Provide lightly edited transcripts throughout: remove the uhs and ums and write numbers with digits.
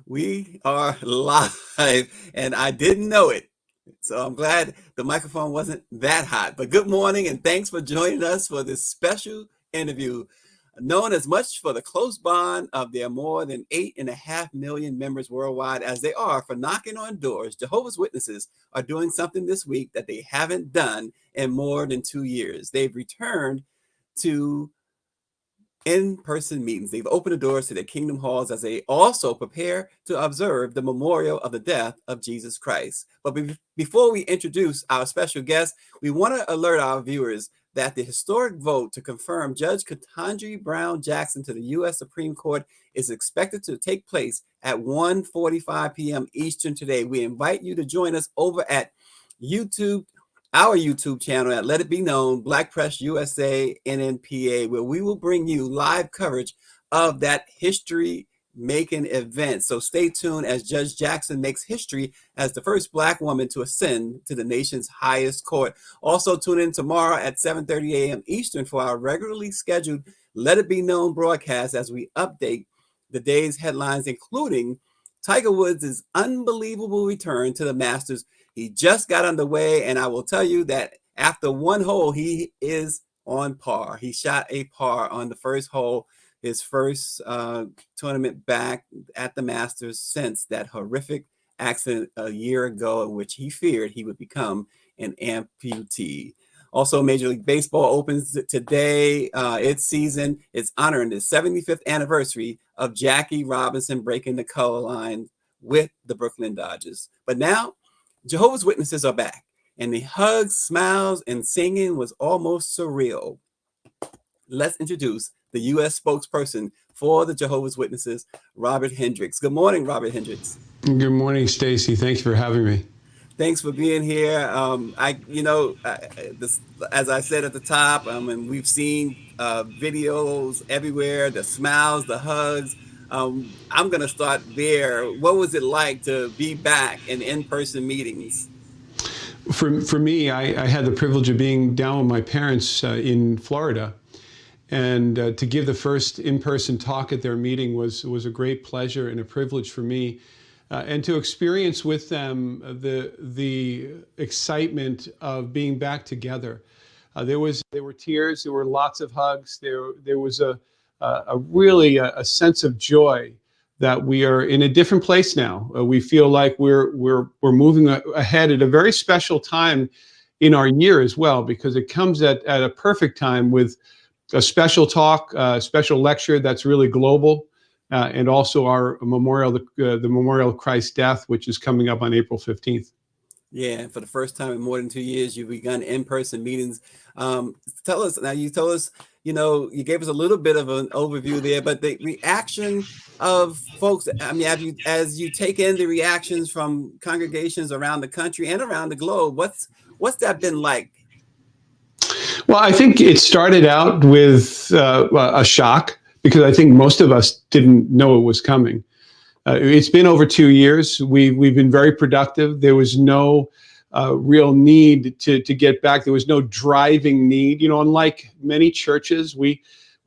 We are live, and I didn't know it. So I'm glad the microphone wasn't that hot. But good morning, and thanks for joining us for this special interview. Known as much for the close bond of their more than 8.5 million members worldwide as they are for knocking on doors, Jehovah's Witnesses are doing something this week that they haven't done in more than 2 years. They've returned to in-person meetings. They've opened the doors to their kingdom halls as they also prepare to observe the memorial of the death of Jesus Christ. But before we introduce our special guest, we want to alert our viewers that the historic vote to confirm Judge Ketanji Brown Jackson to the U.S. Supreme Court is expected to take place at 1:45 p.m. Eastern today. We invite you to join us over at YouTube, our YouTube channel at Let It Be Known, Black Press USA NNPA, where we will bring you live coverage of that history-making event. So stay tuned as Judge Jackson makes history as the first Black woman to ascend to the nation's highest court. Also tune in tomorrow at 7:30 a.m. Eastern for our regularly scheduled Let It Be Known broadcast as we update the day's headlines, including Tiger Woods' unbelievable return to the Masters. He just got underway, and I will tell you that after one hole, he is on par. He shot a par on the first hole, his first tournament back at the Masters since that horrific accident a year ago in which he feared he would become an amputee. Also, Major League Baseball opens today. Its season is honoring the 75th anniversary of Jackie Robinson breaking the color line with the Brooklyn Dodgers. But now, Jehovah's Witnesses are back, and the hugs, smiles, and singing was almost surreal. Let's introduce the U.S. spokesperson for the Jehovah's Witnesses, Robert Hendriks. Good morning, Robert Hendriks. Good morning, Stacy. Thanks for having me. Thanks for being here. As I said at the top, and we've seen videos everywhere, the smiles, the hugs. I'm going to start there. What was it like to be back in in-person meetings? For me, I had the privilege of being down with my parents in Florida. And to give the first in-person talk at their meeting was a great pleasure and a privilege for me. And to experience with them the excitement of being back together. There were tears, there were lots of hugs, there was really a sense of joy that we are in a different place now. We feel like we're moving ahead at a very special time in our year as well, because it comes at a perfect time with a special talk, a special lecture that's really global. And also our memorial, the Memorial of Christ's death, which is coming up on April 15th. Yeah, for the first time in more than 2 years, you've begun in-person meetings. Tell us, now you told us, you gave us a little bit of an overview there, but the reaction of folks, I mean, as you take in the reactions from congregations around the country and around the globe, what's that been like? Well, I think it started out with a shock, because I think most of us didn't know it was coming. It's been over 2 years. We've been very productive. There was no real need to get back. There was no driving need. Unlike many churches, we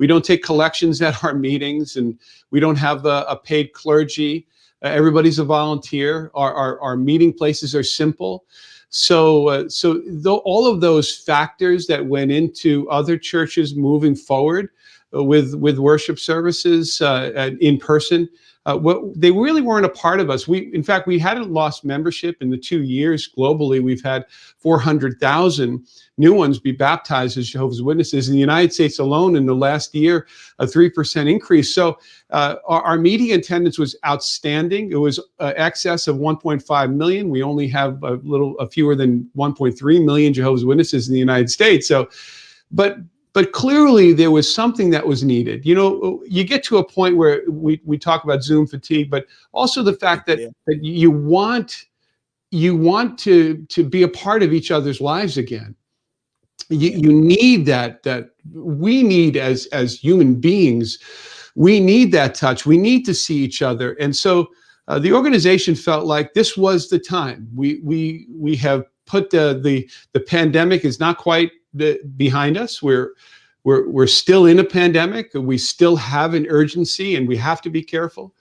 don't take collections at our meetings, and we don't have a paid clergy. Everybody's a volunteer. Our meeting places are simple. So though all of those factors that went into other churches moving forward with worship services in person, they really weren't a part of us. In fact, we hadn't lost membership in the 2 years globally. We've had 400,000 new ones be baptized as Jehovah's Witnesses. In the United States alone, in the last year, a 3% increase. So our meeting attendance was outstanding. It was excess of 1.5 million. We only have a fewer than 1.3 million Jehovah's Witnesses in the United States. So, but clearly there was something that was needed. You get to a point where we talk about Zoom fatigue, but also the fact that you want to be a part of each other's lives again. You need that we need as human beings, we need that touch. We need to see each other. And so the organization felt like this was the time. We have put the pandemic is not quite behind us. We're still in a pandemic. We still have an urgency, and we have to be careful.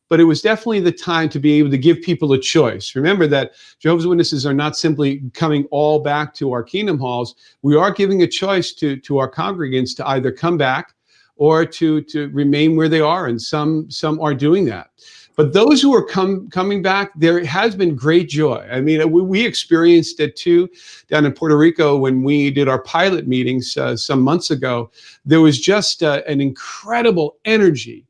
But it was definitely the time to be able to give people a choice. Remember that Jehovah's Witnesses are not simply coming all back to our kingdom halls. We are giving a choice to our congregants to either come back or to remain where they are, and some are doing that. But those who are coming back, there has been great joy. I mean, we experienced it too down in Puerto Rico when we did our pilot meetings some months ago. There was just an incredible energy.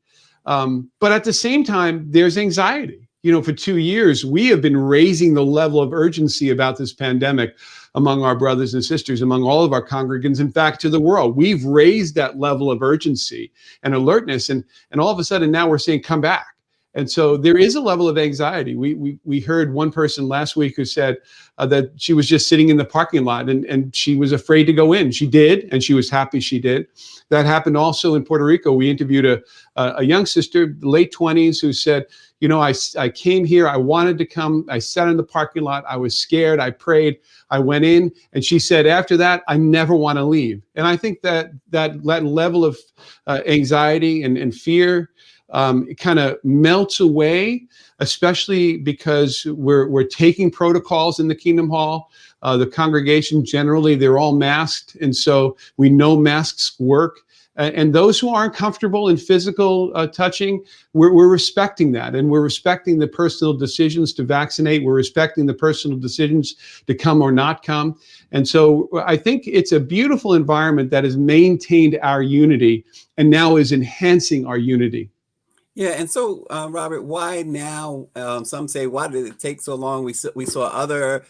But at the same time, there's anxiety. You know, for 2 years, we have been raising the level of urgency about this pandemic among our brothers and sisters, among all of our congregants, in fact, to the world. We've raised that level of urgency and alertness, and all of a sudden now we're saying, come back. And so there is a level of anxiety. We heard one person last week who said that she was just sitting in the parking lot and she was afraid to go in. She did, and she was happy she did. That happened also in Puerto Rico. We interviewed a young sister, late 20s, who said, you know, I came here, I wanted to come, I sat in the parking lot, I was scared, I prayed, I went in, and she said, after that, I never want to leave. And I think that level of anxiety and fear, it kind of melts away, especially because we're taking protocols in the Kingdom Hall. The congregation, generally, they're all masked. And so we know masks work. And those who aren't comfortable in physical touching, we're respecting that. And we're respecting the personal decisions to vaccinate. We're respecting the personal decisions to come or not come. And so I think it's a beautiful environment that has maintained our unity and now is enhancing our unity. Yeah, and so Robert, why now? Some say, why did it take so long? We saw other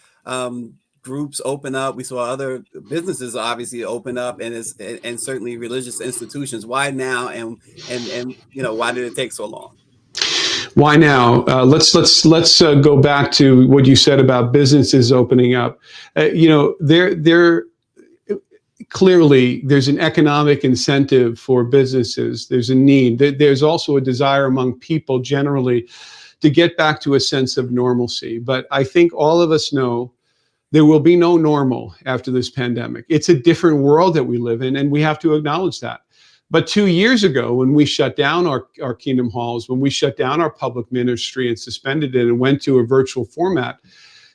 groups open up. We saw other businesses obviously open up, and certainly religious institutions. Why now? And you know, why did it take so long? Why now? Let's go back to what you said about businesses opening up. You know, there clearly there's an economic incentive for businesses. There's a need. There's also a desire among people generally to get back to a sense of normalcy. But I think all of us know there will be no normal after this pandemic. It's a different world that we live in, and we have to acknowledge that. But 2 years ago, when we shut down our kingdom halls, when we shut down our public ministry and suspended it and went to a virtual format,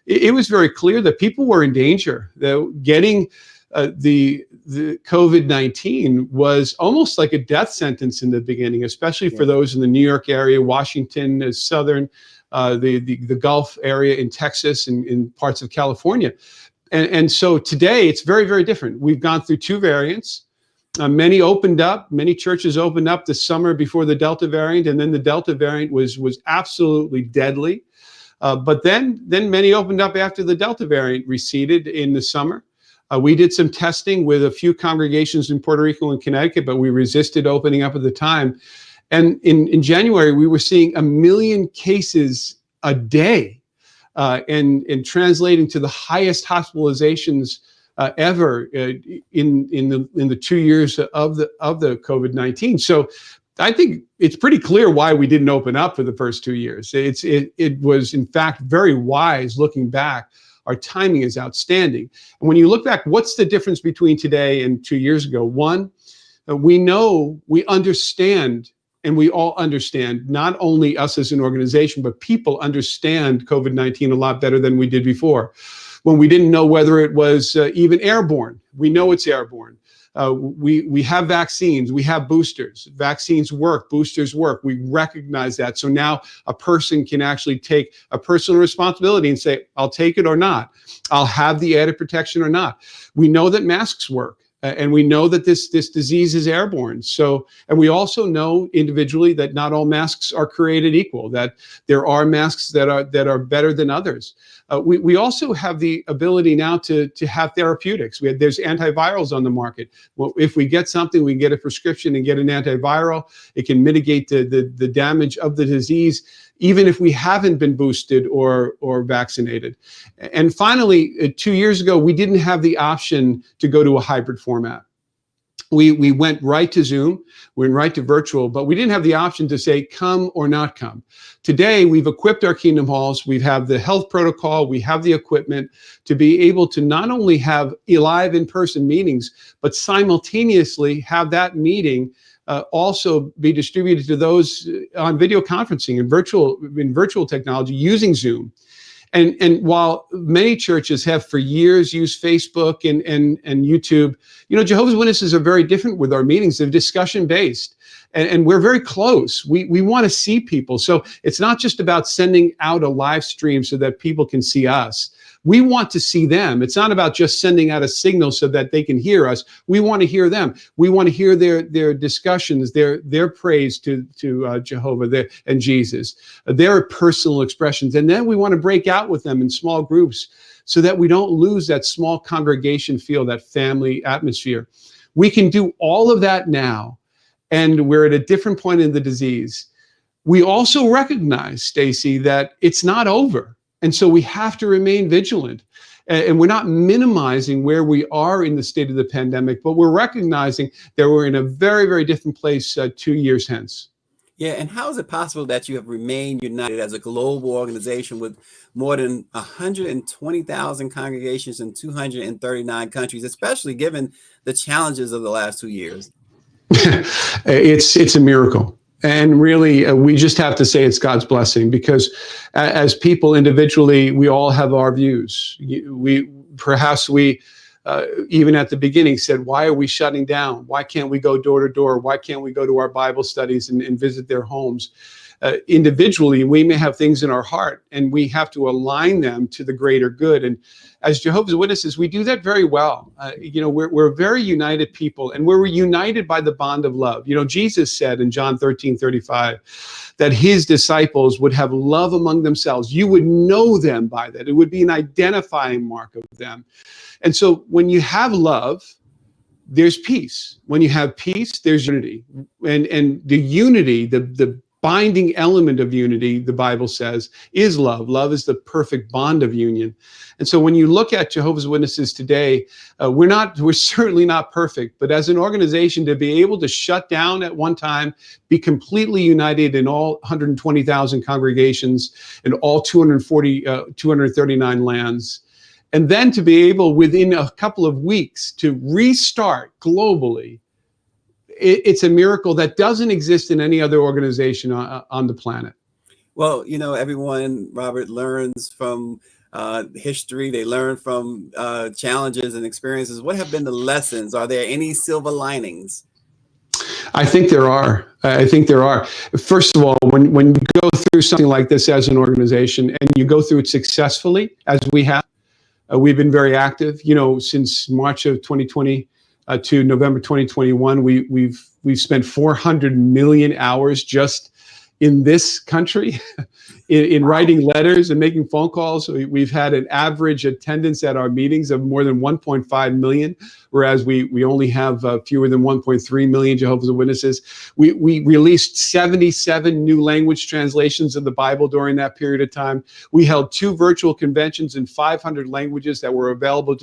it was very clear that people were in danger. That getting the COVID-19 was almost like a death sentence in the beginning, especially for those in the New York area, Washington, southern, the Gulf area in Texas and in parts of California. And so today it's very, very different. We've gone through 2 variants. Many churches opened up this summer before the Delta variant, and then the Delta variant was absolutely deadly. But then many opened up after the Delta variant receded in the summer. We did some testing with a few congregations in Puerto Rico and Connecticut, but we resisted opening up at the time. And in January, we were seeing 1 million cases a day, and translating to the highest hospitalizations ever in the 2 years of the COVID-19. So I think it's pretty clear why we didn't open up for the first 2 years. It was in fact very wise looking back. Our timing is outstanding. And when you look back, what's the difference between today and 2 years ago? One, we understand, and we all understand, not only us as an organization, but people understand COVID-19 a lot better than we did before. When we didn't know whether it was even airborne, we know it's airborne. We have vaccines, we have boosters. Vaccines work, boosters work. We recognize that. So now a person can actually take a personal responsibility and say, I'll take it or not. I'll have the added protection or not. We know that masks work. And we know that this disease is airborne. So, and we also know individually that not all masks are created equal, that there are masks that are better than others. We also have the ability now to have therapeutics. There's antivirals on the market. Well, if we get something, we can get a prescription and get an antiviral. It can mitigate the damage of the disease, even if we haven't been boosted or vaccinated. And finally, 2 years ago, we didn't have the option to go to a hybrid format. we went right to Zoom, we went right to virtual, but we didn't have the option to say come or not come. Today, we've equipped our Kingdom Halls. We have the health protocol. We have the equipment to be able to not only have live in-person meetings, but simultaneously have that meeting also be distributed to those on video conferencing and virtual technology using Zoom. And while many churches have for years used Facebook and YouTube, Jehovah's Witnesses are very different with our meetings. They're discussion based. And we're very close. We want to see people. So it's not just about sending out a live stream so that people can see us. We want to see them. It's not about just sending out a signal so that they can hear us. We want to hear them. We want to hear their discussions, their praise to Jehovah and Jesus, their personal expressions. And then we want to break out with them in small groups so that we don't lose that small congregation feel, that family atmosphere. We can do all of that now, and we're at a different point in the disease. We also recognize, Stacy, that it's not over. And so we have to remain vigilant. And we're not minimizing where we are in the state of the pandemic, but we're recognizing that we're in a very, very different place 2 years hence. Yeah, and how is it possible that you have remained united as a global organization with more than 120,000 congregations in 239 countries, especially given the challenges of the last 2 years? It's a miracle. And really, we just have to say it's God's blessing, because as people individually, we all have our views. Perhaps we even at the beginning said, why are we shutting down? Why can't we go door to door? Why can't we go to our Bible studies and visit their homes? Individually, we may have things in our heart, and we have to align them to the greater good. And as Jehovah's Witnesses, we do that very well. We're a very united people, and we're united by the bond of love. Jesus said in John 13:35 that his disciples would have love among themselves. You would know them by that. It would be an identifying mark of them. And so when you have love, there's peace. When you have peace, there's unity. And the unity, the binding element of unity, the Bible says, is love. Love is the perfect bond of union. And so when you look at Jehovah's Witnesses today, we're certainly not perfect, but as an organization, to be able to shut down at one time, be completely united in all 120,000 congregations in all 239 lands, and then to be able within a couple of weeks to restart globally, it's a miracle that doesn't exist in any other organization on the planet. Well, everyone, Robert, learns from history. They learn from challenges and experiences. What have been the lessons? Are there any silver linings? I think there are. First of all, when you go through something like this as an organization and you go through it successfully, as we have, we've been very active. Since March of 2020 to November 2021, we've spent 400 million hours just in this country in writing letters and making phone calls. We've had an average attendance at our meetings of more than 1.5 million, whereas we only have fewer than 1.3 million Jehovah's Witnesses. We released 77 new language translations of the Bible during that period of time. We held 2 virtual conventions in 500 languages that were available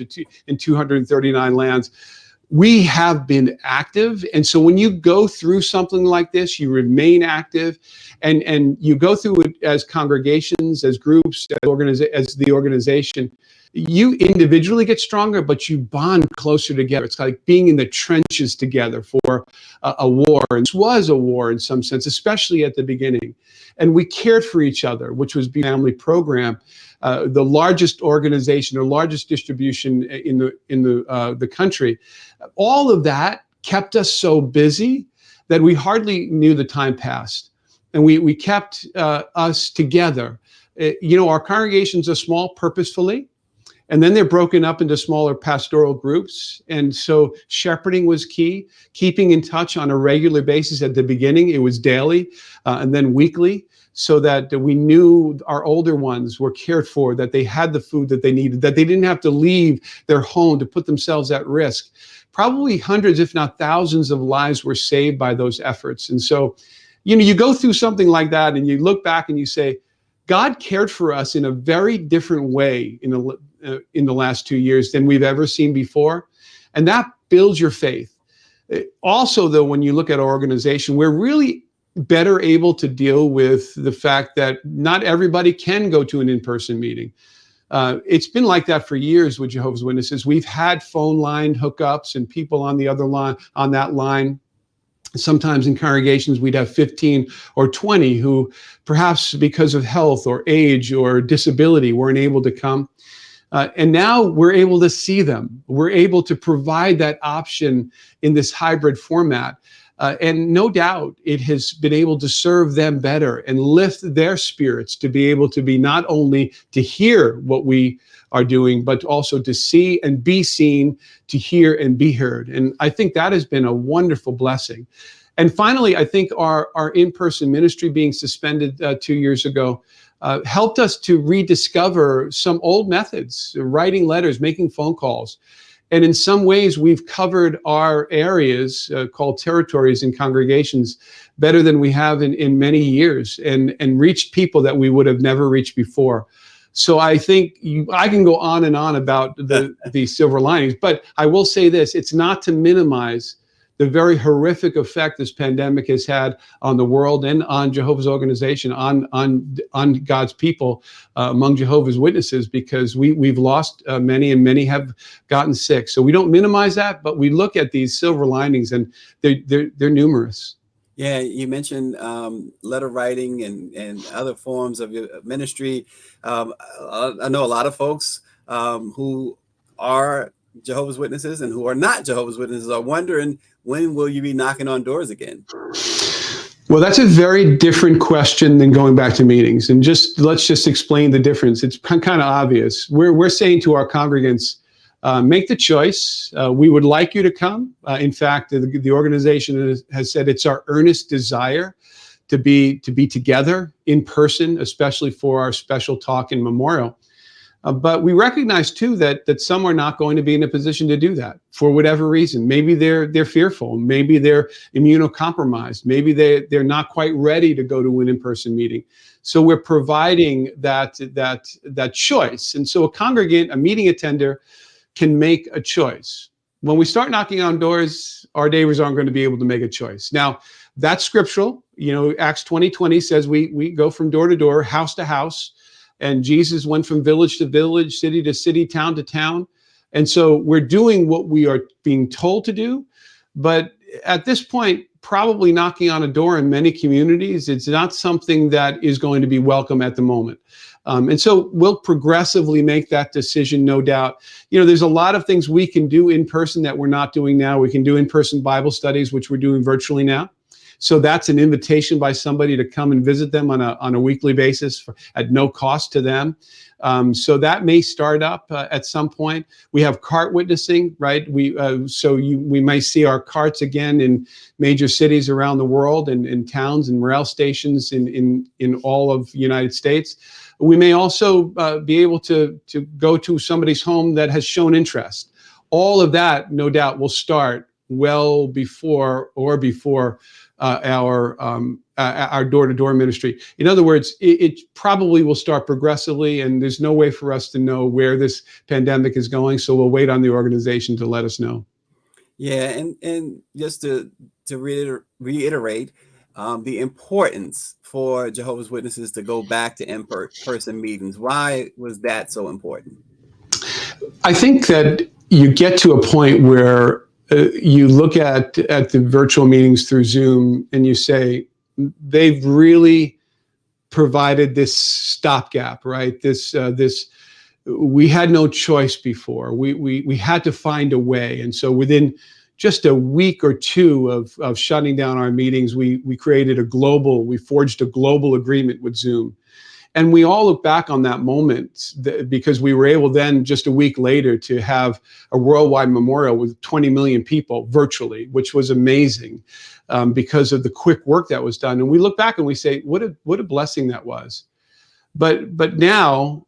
in 239 lands. We have been active. And so when you go through something like this, you remain active, and you go through it as congregations, as groups, as the organization. You individually get stronger, but you bond closer together. It's like being in the trenches together for a war. And this was a war in some sense, especially at the beginning. And we cared for each other, which was the family program. The largest organization or largest distribution in the country. All of that kept us so busy that we hardly knew the time passed, and we kept us together. Our congregations are small purposefully, and then they're broken up into smaller pastoral groups. And so shepherding was key, keeping in touch on a regular basis. At the beginning, it was daily, and then weekly, so that we knew our older ones were cared for, that they had the food that they needed, that they didn't have to leave their home to put themselves at risk. Probably hundreds, if not thousands, of lives were saved by those efforts. And so, you go through something like that and you look back and you say, God cared for us in a very different way in the last 2 years than we've ever seen before. And that builds your faith. Also, though, when you look at our organization, we're really better able to deal with the fact that not everybody can go to an in-person meeting. It's been like that for years with Jehovah's Witnesses. We've had phone line hookups and people on the other line, on that line. Sometimes in congregations, we'd have 15 or 20 who perhaps because of health or age or disability weren't able to come. And now we're able to see them. We're able to provide that option in this hybrid format. And no doubt it has been able to serve them better and lift their spirits to be able to be not only to hear what we are doing, but also to see and be seen, to hear and be heard. And I think that has been a wonderful blessing. And finally, I think our in-person ministry being suspended 2 years ago helped us to rediscover some old methods, writing letters, making phone calls. And in some ways, we've covered our areas called territories and congregations better than we have in many years, and reached people that we would have never reached before. So I think I can go on and on about the silver linings, but I will say this: it's not to minimize the very horrific effect this pandemic has had on the world and on Jehovah's organization, on God's people among Jehovah's Witnesses, because we've lost many, and many have gotten sick. So we don't minimize that, but we look at these silver linings, and they're numerous. Yeah, you mentioned letter writing and other forms of your ministry. I know a lot of folks who are Jehovah's Witnesses and who are not Jehovah's Witnesses are wondering, when will you be knocking on doors again? Well, that's a very different question than going back to meetings. And let's just explain the difference. It's kind of obvious. We're saying to our congregants, make the choice. We would like you to come. In fact, the organization has said it's our earnest desire to be together in person, especially for our special talk and memorial. But we recognize too that some are not going to be in a position to do that for whatever reason. Maybe they're fearful. Maybe they're immunocompromised. Maybe they're not quite ready to go to an in-person meeting. So we're providing that choice. And so a congregant, a meeting attender, can make a choice. When we start knocking on doors, our neighbors aren't going to be able to make a choice. Now, that's scriptural. Acts 20:20 says we go from door to door, house to house. And Jesus went from village to village, city to city, town to town. And so we're doing what we are being told to do. But at this point, probably knocking on a door in many communities, it's not something that is going to be welcome at the moment. And so we'll progressively make that decision, no doubt. There's a lot of things we can do in person that we're not doing now. We can do in-person Bible studies, which we're doing virtually now. So that's an invitation by somebody to come and visit them on a weekly basis at no cost to them. So that may start up at some point. We have cart witnessing, right? We may see our carts again in major cities around the world, and in towns and rail stations in all of the United States. We may also be able to go to somebody's home that has shown interest. All of that, no doubt, will start well before our door-to-door ministry. In other words, it probably will start progressively, and there's no way for us to know where this pandemic is going. So we'll wait on the organization to let us know. Yeah, and just to reiterate the importance for Jehovah's Witnesses to go back to in-person meetings. Why was that so important? I think that you get to a point where you look at the virtual meetings through Zoom and you say, they've really provided this stopgap, right? We had no choice before. We had to find a way. And so within just a week or two of shutting down our meetings, we forged a global agreement with Zoom. And we all look back on that moment because we were able then, just a week later, to have a worldwide memorial with 20 million people virtually, which was amazing because of the quick work that was done. And we look back and we say, what a blessing that was. But now,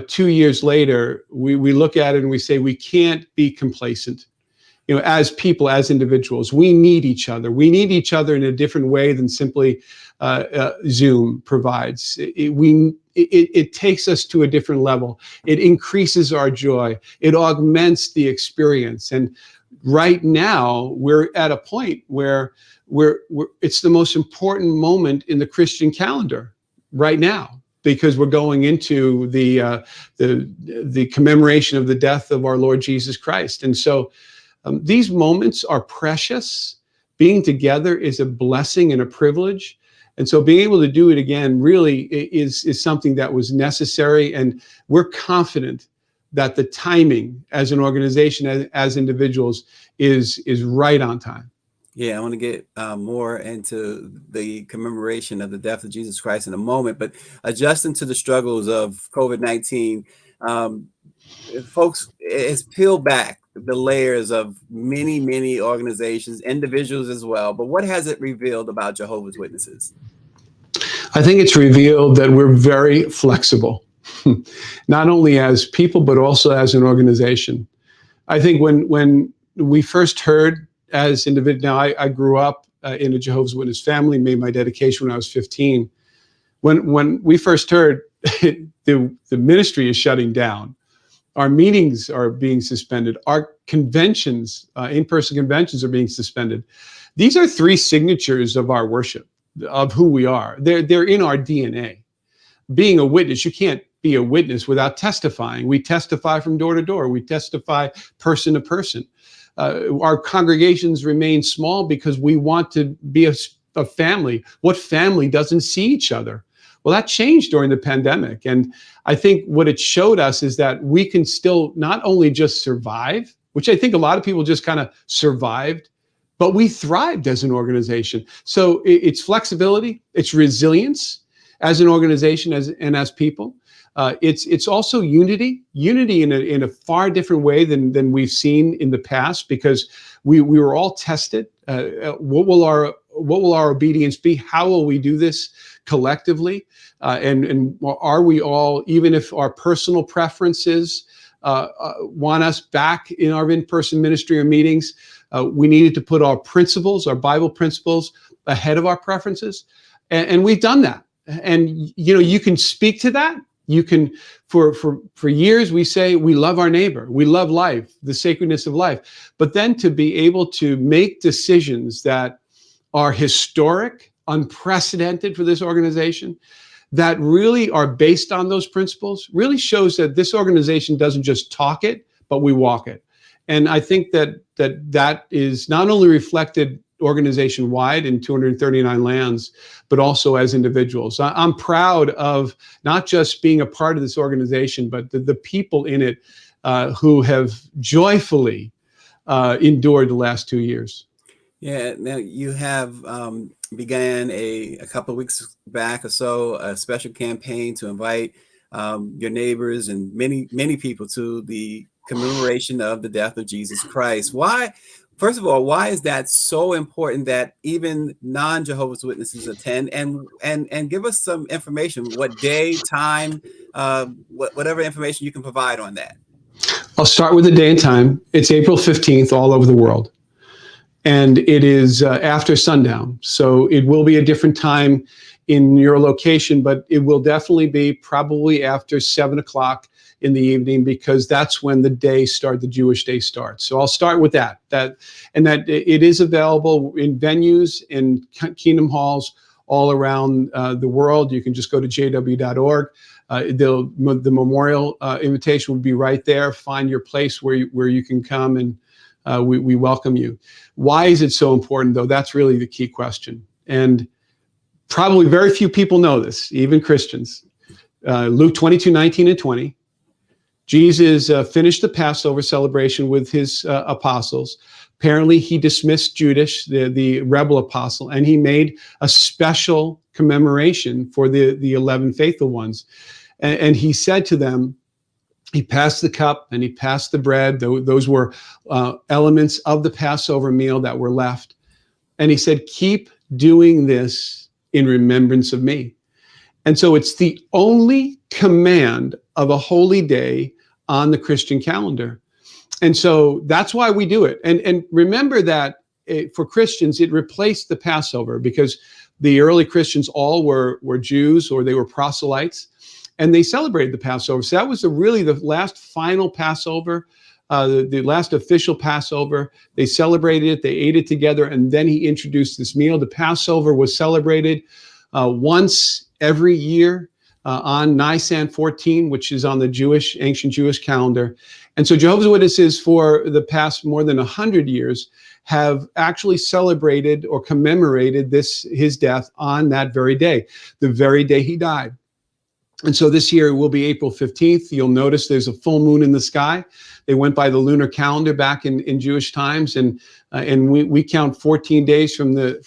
2 years later, we look at it and we say, we can't be complacent. As people, as individuals, we need each other. We need each other in a different way than simply Zoom provides. It takes us to a different level. It increases our joy. It augments the experience. And right now we're at a point where it's the most important moment in the Christian calendar right now, because we're going into the commemoration of the death of our Lord Jesus Christ. And so these moments are precious. Being together is a blessing and a privilege. And so being able to do it again really is something that was necessary. And we're confident that the timing as an organization, as individuals, is right on time. Yeah, I want to get more into the commemoration of the death of Jesus Christ in a moment, but adjusting to the struggles of COVID-19, folks, it's peeled back the layers of many, many organizations, individuals as well. But what has it revealed about Jehovah's Witnesses? I think it's revealed that we're very flexible, not only as people, but also as an organization. I think when we first heard as individuals, now I grew up in a Jehovah's Witness family, made my dedication when I was 15. When we first heard the ministry is shutting down, our meetings are being suspended, our conventions, in-person conventions are being suspended. These are three signatures of our worship, of who we are. They're in our DNA. Being a witness, you can't be a witness without testifying. We testify from door to door. We testify person to person. Our congregations remain small because we want to be a family. What family doesn't see each other? Well, that changed during the pandemic. And I think what it showed us is that we can still not only just survive, which I think a lot of people just kind of survived, but we thrived as an organization. So it's flexibility, it's resilience as an organization and as people. It's also unity in a far different way than we've seen in the past, because we were all tested. What will our obedience be? How will we do this collectively? And are we all, even if our personal preferences want us back in our in-person ministry or meetings, we needed to put our principles, our Bible principles, ahead of our preferences, and we've done that. And you can speak to that. You can, for years, we say we love our neighbor, we love life, the sacredness of life. But then to be able to make decisions that are historic, unprecedented for this organization, that really are based on those principles, really shows that this organization doesn't just talk it, but we walk it. And I think that is not only reflected organization-wide in 239 lands, but also as individuals. I'm proud of not just being a part of this organization, but the people in it who have joyfully endured the last 2 years. Yeah, now you have began a couple of weeks back or so, a special campaign to invite your neighbors and many people to the commemoration of the death of Jesus Christ. Why? First of all, why is that so important that even non-Jehovah's Witnesses attend? And give us some information, what day, time, whatever information you can provide on that. I'll start with the day and time. It's April 15th all over the world. And it is after sundown. So it will be a different time in your location, but it will definitely be probably after 7 o'clock in the evening, because that's when the Jewish day starts. So I'll start with that it is available in venues, in kingdom halls all around the world. You can just go to jw.org. The memorial invitation will be right there. Find your place where you can come, and we welcome you. Why is it so important, though? That's really the key question. And probably very few people know this, even Christians. Luke 22:19 and 20. Jesus finished the Passover celebration with his apostles. Apparently, he dismissed Judas, the rebel apostle, and he made a special commemoration for the 11 faithful ones. And he said to them, he passed the cup and he passed the bread. Those were elements of the Passover meal that were left. And he said, keep doing this in remembrance of me. And so it's the only command of a holy day on the Christian calendar. And so that's why we do it. And remember that for Christians, it replaced the Passover, because the early Christians all were Jews, or they were proselytes, and they celebrated the Passover. So that was really the last final Passover the last official Passover. They celebrated it, they ate it together, and then he introduced this meal. The Passover was celebrated once every year on Nisan 14, which is on the ancient Jewish calendar. And so Jehovah's Witnesses for the past more than 100 years have actually celebrated or commemorated his death on that very day, the very day he died. And so this year it will be April 15th. You'll notice there's a full moon in the sky. They went by the lunar calendar back in Jewish times, and we count 14 days from the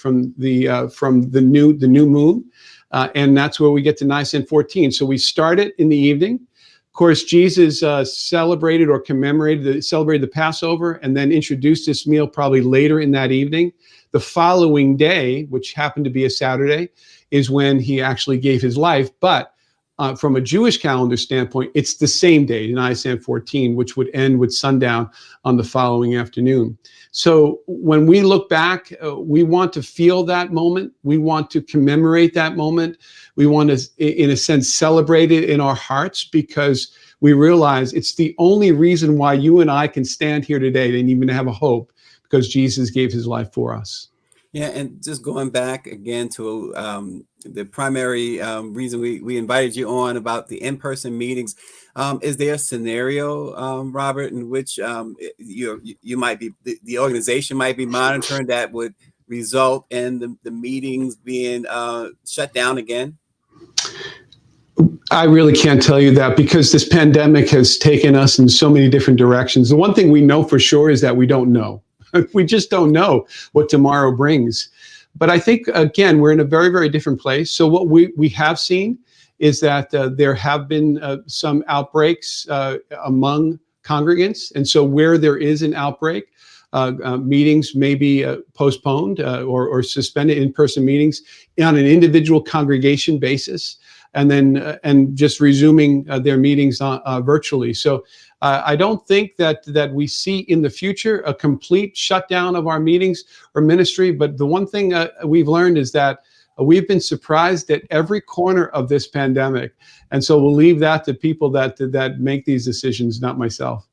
new moon, and that's where we get to Nisan 14. So we start it in the evening. Of course, Jesus celebrated the Passover, and then introduced this meal probably later in that evening. The following day, which happened to be a Saturday, is when he actually gave his life. But from a Jewish calendar standpoint, it's the same day, Nisan 14, which would end with sundown on the following afternoon. So when we look back, we want to feel that moment. We want to commemorate that moment. We want to, in a sense, celebrate it in our hearts, because we realize it's the only reason why you and I can stand here today and even have a hope, because Jesus gave his life for us. Yeah, and just going back again to the primary reason we invited you on about the in-person meetings, is there a scenario, Robert, in which you might be, the organization might be monitoring that would result in the meetings being shut down again? I really can't tell you that, because this pandemic has taken us in so many different directions. The one thing we know for sure is that we don't know. We just don't know what tomorrow brings. But I think, again, we're in a very, very different place. So what we have seen is that there have been some outbreaks among congregants. And so where there is an outbreak, meetings may be postponed or suspended, in-person meetings on an individual congregation basis, and then and just resuming their meetings virtually. So I don't think that we see in the future a complete shutdown of our meetings or ministry. But the one thing we've learned is that we've been surprised at every corner of this pandemic. And so we'll leave that to people that make these decisions, not myself.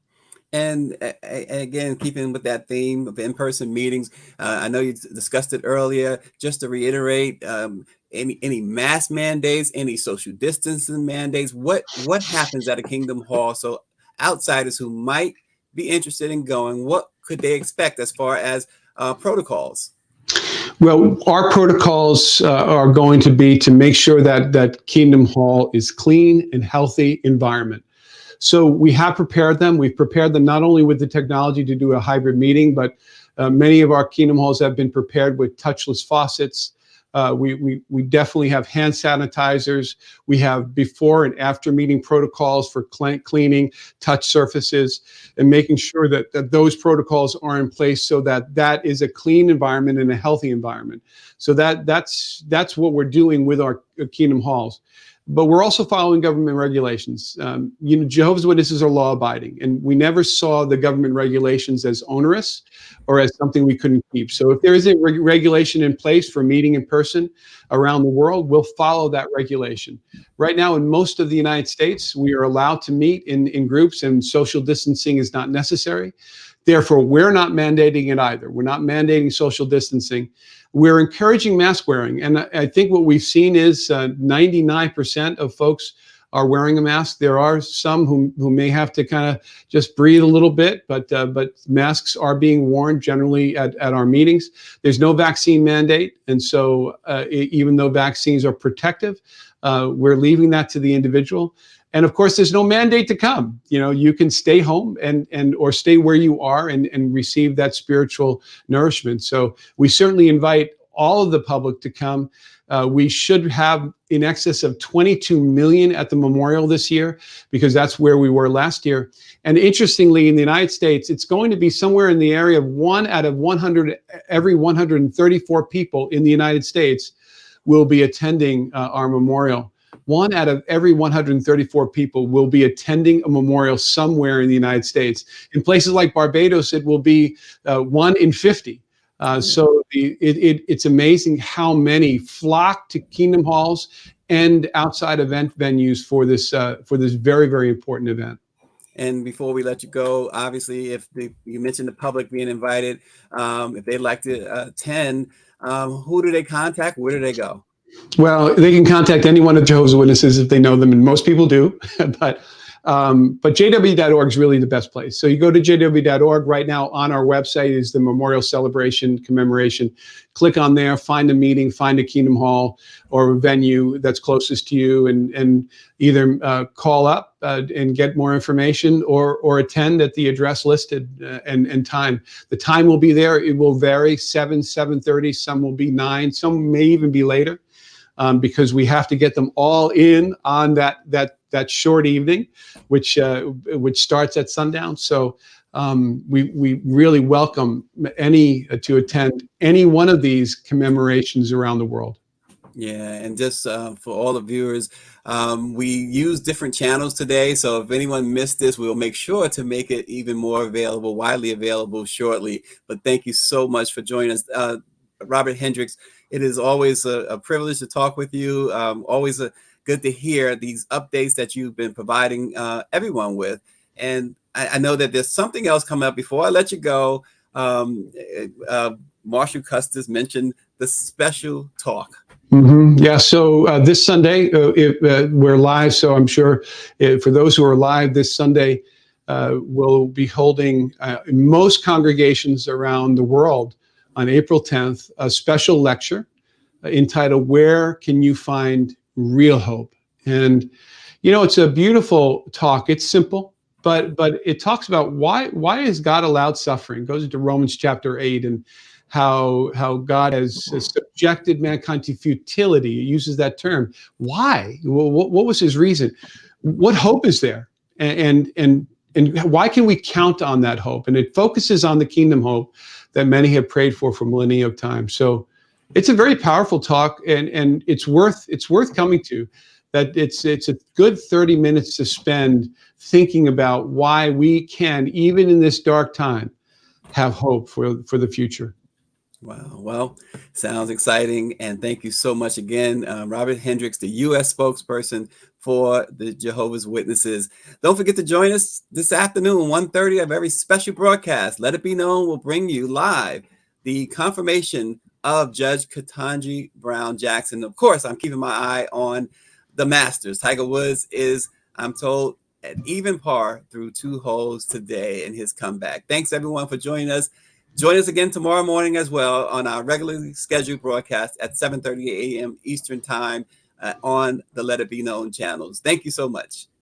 And again, keeping with that theme of in-person meetings, I know you discussed it earlier. Just to reiterate, any mask mandates, any social distancing mandates, what happens at a Kingdom Hall? So outsiders who might be interested in going, what could they expect as far as protocols? Well, our protocols are going to be to make sure that Kingdom Hall is clean and healthy environment. So we have prepared them. We've prepared them not only with the technology to do a hybrid meeting, but many of our Kingdom Halls have been prepared with touchless faucets. We definitely have hand sanitizers. We have before and after meeting protocols for cleaning touch surfaces, and making sure that those protocols are in place so that is a clean environment and a healthy environment. So that's what we're doing with our Kingdom Halls. But we're also following government regulations. Jehovah's Witnesses are law-abiding, and we never saw the government regulations as onerous or as something we couldn't keep. So if there is a regulation in place for meeting in person around the world, we'll follow that regulation. Right now, in most of the United States, we are allowed to meet in groups, and social distancing is not necessary. Therefore, we're not mandating it either. We're not mandating social distancing. We're encouraging mask wearing. And I think what we've seen is 99% of folks are wearing a mask. There are some who may have to kind of just breathe a little bit, but masks are being worn generally at our meetings. There's no vaccine mandate. And so even though vaccines are protective, we're leaving that to the individual. And of course, there's no mandate to come. You can stay home and or stay where you are and receive that spiritual nourishment. So we certainly invite all of the public to come. We should have in excess of 22 million at the memorial this year, because that's where we were last year. And interestingly, in the United States, it's going to be somewhere in the area of 1 out of 100, every 134 people in the United States will be attending our memorial. 1 out of every 134 people will be attending a memorial somewhere in the United States. In places like Barbados, it will be 1 in 50. So it's amazing how many flock to Kingdom Halls and outside event venues for this very, very important event. And before we let you go, obviously, you mentioned the public being invited, if they'd like to attend, who do they contact? Where do they go? Well, they can contact any one of Jehovah's Witnesses if they know them, and most people do. But jw.org is really the best place. So you go to jw.org. Right now on our website is the memorial celebration commemoration. Click on there, find a meeting, find a Kingdom Hall or a venue that's closest to you, and either call up and get more information, or attend at the address listed and time. The time will be there. It will vary, 7:30. Some will be 9. Some may even be later. Because we have to get them all in on that short evening, which starts at sundown. So we really welcome any to attend any one of these commemorations around the world. Yeah, and just for all the viewers, we use different channels today. So if anyone missed this, we'll make sure to make it even more available, widely available shortly. But thank you so much for joining us. Robert Hendriks, it is always a privilege to talk with you. Always good to hear these updates that you've been providing everyone with. And I know that there's something else coming up. Before I let you go, Marshall Custis mentioned the special talk. Mm-hmm. Yeah. So this Sunday, we're live. So I'm sure for those who are live this Sunday, we'll be holding in most congregations around the world on April 10th, a special lecture entitled, "Where Can You Find Real Hope?" And, it's a beautiful talk. It's simple, but it talks about why has God allowed suffering? It goes into Romans chapter 8 and how God has subjected mankind to futility. It uses that term. Why? What was his reason? What hope is there? And why can we count on that hope? And it focuses on the kingdom hope that many have prayed for millennia of time. So it's a very powerful talk, and it's worth coming to. That it's a good 30 minutes to spend thinking about why we can, even in this dark time, have hope for the future. Wow. Well, sounds exciting. And thank you so much again, Robert Hendriks, the U.S. spokesperson for the Jehovah's Witnesses. Don't forget to join us this afternoon, 1:30, a very special broadcast. Let It Be Known will bring you live the confirmation of Judge Ketanji Brown Jackson. Of course, I'm keeping my eye on the Masters. Tiger Woods is, I'm told, at even par through 2 holes today in his comeback. Thanks, everyone, for joining us. Join us again tomorrow morning as well on our regularly scheduled broadcast at 7:30 a.m. Eastern Time on the Let It Be Known channels. Thank you so much.